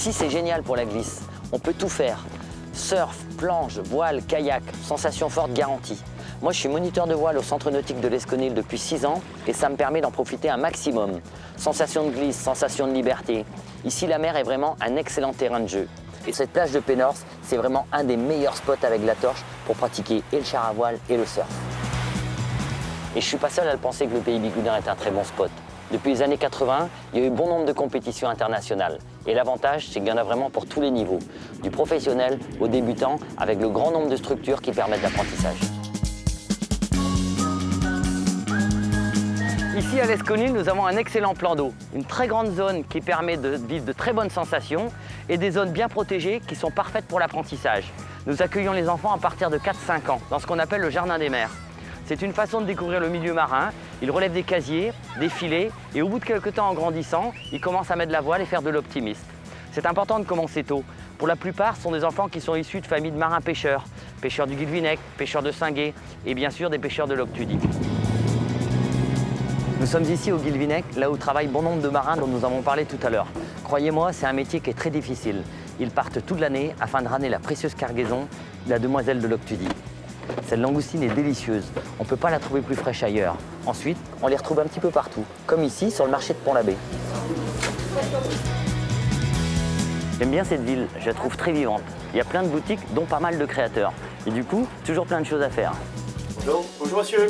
Ici, c'est génial pour la glisse. On peut tout faire. Surf, planche, voile, kayak, sensation forte garantie. Moi, je suis moniteur de voile au centre nautique de l'Esconil depuis 6 ans et ça me permet d'en profiter un maximum. Sensation de glisse, sensation de liberté. Ici, la mer est vraiment un excellent terrain de jeu. Et cette plage de Pénors, c'est vraiment un des meilleurs spots avec la torche pour pratiquer et le char à voile et le surf. Et je suis pas seul à le penser que le Pays Bigoudin est un très bon spot. Depuis les années 80, il y a eu bon nombre de compétitions internationales. Et l'avantage, c'est qu'il y en a vraiment pour tous les niveaux, du professionnel au débutant, avec le grand nombre de structures qui permettent l'apprentissage. Ici à l'Esconil, nous avons un excellent plan d'eau, une très grande zone qui permet de vivre de très bonnes sensations et des zones bien protégées qui sont parfaites pour l'apprentissage. Nous accueillons les enfants à partir de 4-5 ans dans ce qu'on appelle le jardin des mers. C'est une façon de découvrir le milieu marin. Ils relèvent des casiers, des filets et au bout de quelques temps en grandissant, ils commencent à mettre la voile et faire de l'optimiste. C'est important de commencer tôt. Pour la plupart, ce sont des enfants qui sont issus de familles de marins-pêcheurs, pêcheurs du Guilvinec, pêcheurs de Singuet et bien sûr des pêcheurs de l'Octudie. Nous sommes ici au Guilvinec, là où travaillent bon nombre de marins dont nous avons parlé tout à l'heure. Croyez-moi, c'est un métier qui est très difficile. Ils partent toute l'année afin de ramener la précieuse cargaison, la demoiselle de l'Octudie. Cette langoustine est délicieuse, on ne peut pas la trouver plus fraîche ailleurs. Ensuite, on les retrouve un petit peu partout, comme ici sur le marché de Pont-l'Abbé. J'aime bien cette ville, je la trouve très vivante. Il y a plein de boutiques, dont pas mal de créateurs. Et du coup, toujours plein de choses à faire. Bonjour, bonjour monsieur.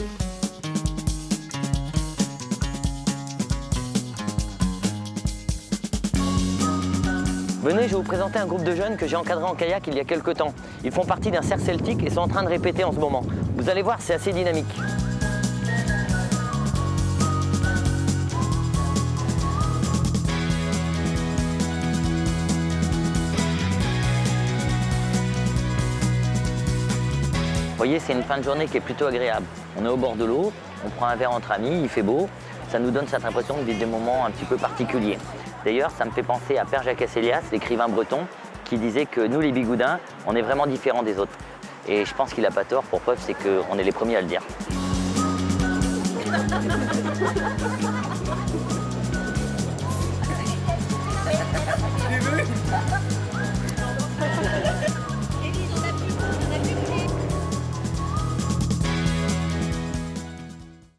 Venez, je vais vous présenter un groupe de jeunes que j'ai encadré en kayak il y a quelques temps. Ils font partie d'un cercle celtique et sont en train de répéter en ce moment. Vous allez voir, c'est assez dynamique. Vous voyez, c'est une fin de journée qui est plutôt agréable. On est au bord de l'eau, on prend un verre entre amis, il fait beau. Ça nous donne cette impression de vivre des moments un petit peu particuliers. D'ailleurs, ça me fait penser à Père Jacques Asselias, l'écrivain breton, qui disait que nous, les Bigoudins, on est vraiment différents des autres. Et je pense qu'il n'a pas tort, pour preuve, c'est qu'on est les premiers à le dire. Tu l'as vu ?